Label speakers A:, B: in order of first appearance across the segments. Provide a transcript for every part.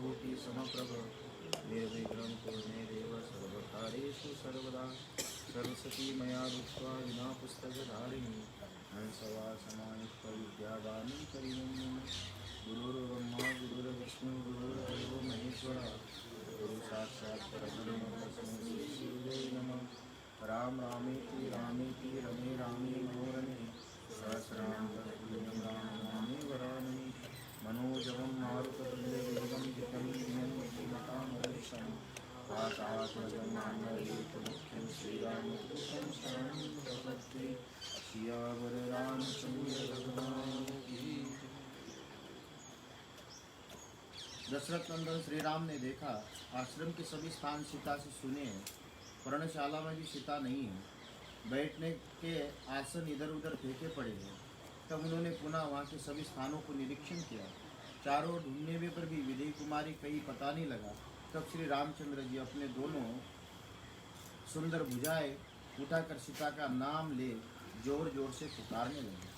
A: कोटि समप्रभ निर्विघ्नं कुरुमे देव सर्वकार्येषु सर्वदा सरस्वती मया दृष्ट्वा विना पुस्तकधारिणी हंसवासमानित्य विद्यादानं करिणं गुरुर्ब्रह्मा गुरुर्विष्णु गुरुर्देवो महेश्वरः गुरु साक्षात् परब्रह्म तस्मै श्री गुरुदेव नमः। राम रामेति रामेति रमे रामे मनोरमे सहस्रनाम तत्तुल्यं राम नामे वरानने मनोजवं मारुततुल्यवेगं जितं दिनं मतिमतामहर्षं वातात्मजं मानवेतमुख्यं श्रीरामदूतं शरणं प्रपद्ये सियावर रामचन्द्र भगवान की। दशरथ नंदन श्री राम ने देखा आश्रम के सभी स्थान सीता से सुने हैं, पर्णशाला में भी सीता नहीं है, बैठने के आसन इधर उधर फेंके पड़े हैं। तब उन्होंने पुनः वहाँ के सभी स्थानों को निरीक्षण किया, चारों ओर ढूंढने पर भी विदेही कुमारी कहीं पता नहीं लगा। तब श्री रामचंद्र जी अपने दोनों सुंदर भुजाएं उठाकर सीता का नाम ले जोर जोर से पुकारने लगे,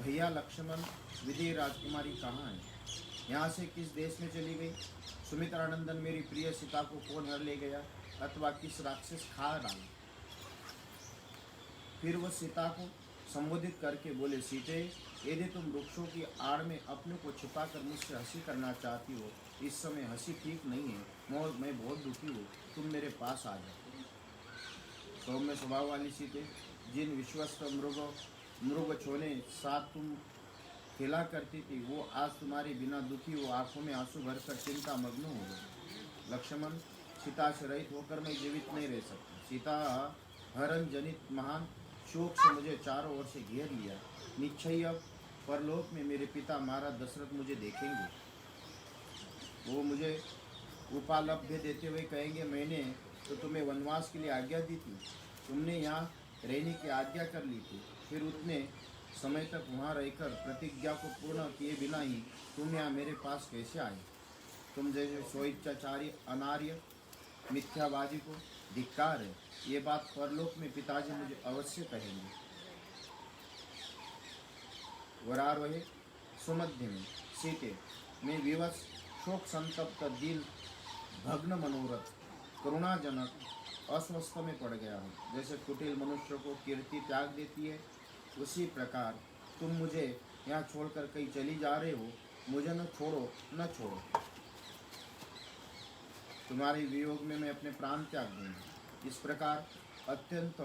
A: भैया लक्ष्मण, विदेही राजकुमारी कहाँ है? यहाँ से किस देश में चली गई? सुमित्रानंदन, मेरी प्रिय सीता को कौन हर ले गया अथवा किस राक्षस खा डाला? फिर वह सीता को संबोधित करके बोले, सीते, यदि तुम वृक्षों की आड़ में अपने को छिपाकर मुझसे हंसी करना चाहती हो, इस समय हंसी ठीक नहीं है। मैं बहुत दुखी हूँ, तुम मेरे पास आ जाओ। सौम्य स्वभाव वाली सीते, जिन विश्वस्त मृग छोने साथ तुम खेला करती थी, वो आज तुम्हारे बिना दुखी हो आंखों में आंसू भरकर चिंता मग्न हो गई। लक्ष्मण, सीता से रहित होकर मैं जीवित नहीं रह सकता। सीता हरण जनित महान शोक से मुझे चारों ओर से घेर लिया। निश्चय अब परलोक में मेरे पिता महाराज दशरथ मुझे देखेंगे, वो मुझे उपालभ्य देते हुए कहेंगे, मैंने तो तुम्हें वनवास के लिए आज्ञा दी थी, तुमने यहाँ रहने की आज्ञा कर ली थी, फिर उतने समय तक वहाँ रहकर प्रतिज्ञा को पूर्ण किए बिना ही तुम यहाँ मेरे पास कैसे आए? तुम जैसे स्वेच्छाचारी अनार्य मिथ्यावादी को धिक्कार है। ये बात परलोक में पिताजी मुझे अवश्य कहेंगे। वरारोहे सुमध्य में सीते, मैं विवश शोक संतप्त दिल भग्न मनोरथ करुणाजनक अस्वस्थ में पड़ गया हूँ। जैसे कुटिल मनुष्य को कीर्ति त्याग देती है, उसी प्रकार तुम मुझे यहाँ छोड़कर कहीं चली जा रहे हो। मुझे न छोड़ो, न छोड़ो। तुम्हारे वियोग में मैं अपने प्राण त्याग दूंगा। इस प्रकार अत्यंत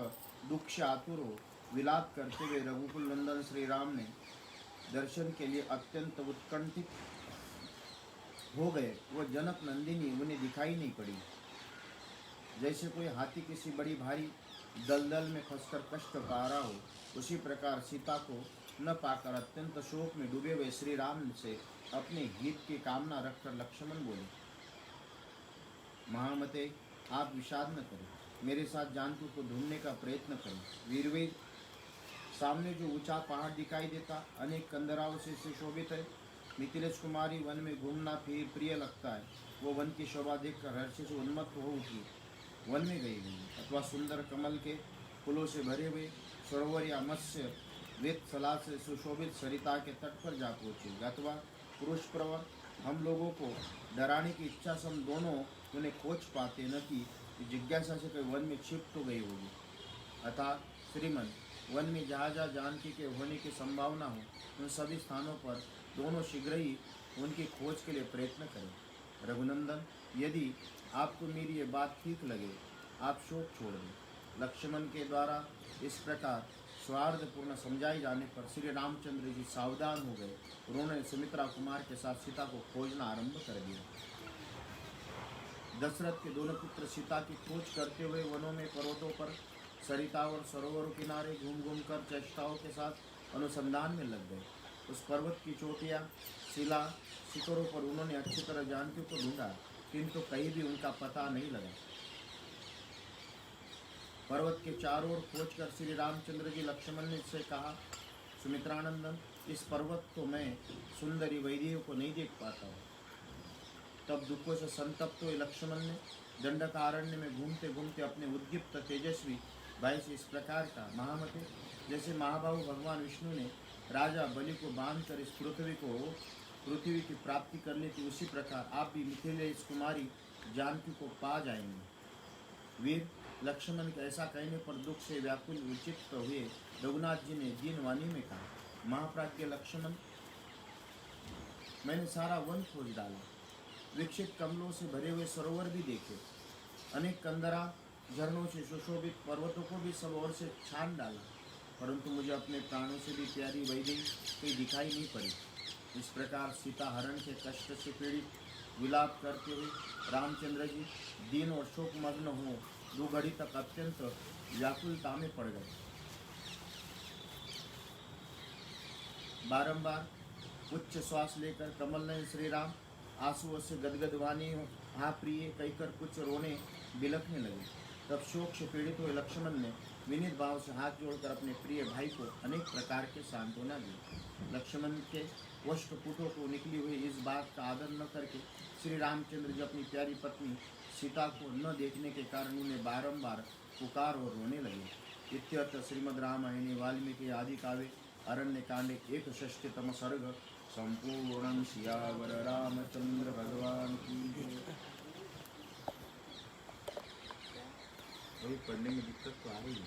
A: दुख से आतुर हो विलाप करते हुए रघुकुल नंदन श्री राम ने दर्शन के लिए अत्यंत उत्कंठित हो गए। वो जनक नंदिनी उन्हें दिखाई नहीं पड़ी। जैसे कोई हाथी किसी बड़ी भारी दलदल में फंसकर कष्ट पा रहा हो, उसी प्रकार सीता को न पाकर अत्यंत शोक में डूबे हुए श्री राम से अपने हित की कामना रखकर लक्ष्मण बोले, महामते, आप विषाद न करें, मेरे साथ जानकी को ढूंढने का प्रयत्न करें। वीरवीर, सामने जो ऊंचा पहाड़ दिखाई देता अनेक कंदराओं से सुशोभित है। मिथिलेश कुमारी वन में घूमना फिर प्रिय लगता है। वो वन की शोभा देखकर हर्ष से उन्मत्त हो उठी वन में गई अथवा सुंदर कमल के फूलों से भरे हुए सरोवर या मत्स्य वेद सलाह से सुशोभित सरिता के तट पर जा पहुँचे, अथवा पुरुष प्रवर हम लोगों को डराने की इच्छा से हम दोनों उन्हें खोज पाते न कि जिज्ञासा से कोई वन में छिप तो गई होगी। अतः श्रीमन, वन में जहाँ जहाँ जानकी के होने की संभावना हो, उन सभी स्थानों पर दोनों शीघ्र ही उनकी खोज के लिए प्रयत्न करें। रघुनंदन, यदि आपको मेरी ये बात ठीक लगे, आप शोक छोड़ दें। लक्ष्मण के द्वारा इस प्रकार स्वार्थपूर्ण समझाए जाने पर श्री रामचंद्र जी सावधान हो गए। उन्होंने सुमित्रा कुमार के साथ सीता को खोजना आरंभ कर दिया। दशरथ के दोनों पुत्र सीता की खोज करते हुए वनों में, पर्वतों पर, सरिता और सरोवरों किनारे घूम घूम कर चेष्टाओं के साथ अनुसंधान में लग गए। उस पर्वत की चोटियाँ, शिला शिखरों पर उन्होंने अच्छी तरह जानकी को ढूंढा, किंतु कहीं भी उनका पता नहीं लगा। पर्वत के चारों ओर खोज कर श्री रामचंद्र जी लक्ष्मण ने से कहा, सुमित्रानंदन, इस पर्वत को मैं सुंदरी वैदेहियों को नहीं देख पाता हूँ। तब दुखों से संतप्त हुए लक्ष्मण ने दंडकारण्य में घूमते घूमते अपने उद्दीप्त तेजस्वी भाई से इस प्रकार का, महामते, जैसे महाबाहु भगवान विष्णु ने राजा बलि को बांधकर इस पृथ्वी की प्राप्ति कर ली थी, उसी प्रकार आप भी मिथिलेश कुमारी जानकी को पा जाएंगे। वीर लक्ष्मण के ऐसा कहने पर दुख से व्याकुल विचित्त हुए रघुनाथ जी ने दीन वाणी में कहा, महाप्राज्ञ लक्ष्मण, मैंने सारा वन खोज डाला, विकसित कमलों से भरे हुए सरोवर भी देखे, अनेक कंदरा झरनों से सुशोभित पर्वतों को भी सब ओर से छान डाला, परंतु मुझे अपने प्राणों से भी प्यारी वैदेही कहीं दिखाई नहीं पड़ी। इस प्रकार सीता हरण के कष्ट से पीड़ित विलाप करते हुए रामचंद्र जी दीन और शोकमग्न हो 2 घड़ी तक अत्यंत व्याकुलता में पड़ गए। बारंबार उच्च श्वास लेकर कमल नयन श्री राम आंसुओं से गदगद वाणी, हाँ प्रिय कहकर कुछ रोने बिलखने लगे। तब शोक से पीड़ित हुए लक्ष्मण ने विनीत भाव से हाथ जोड़कर अपने प्रिय भाई को अनेक प्रकार के सांत्वना दी। लक्ष्मण के वस्त्रपुटों को निकली हुई इस बात का आदर न करके श्री रामचंद्र जी अपनी प्यारी पत्नी सीता को न देखने के कारण उन्हें बारंबार पुकार और रोने लगे। इत्यर्थ श्रीमद् रामायणे वाल्मीकि आदि काव्ये अरण्य कांडे 61तम सर्ग संपूर्ण। सियावर रामचंद्र भगवान की जय। पढ़ने में दिक्कत तो आ रही है।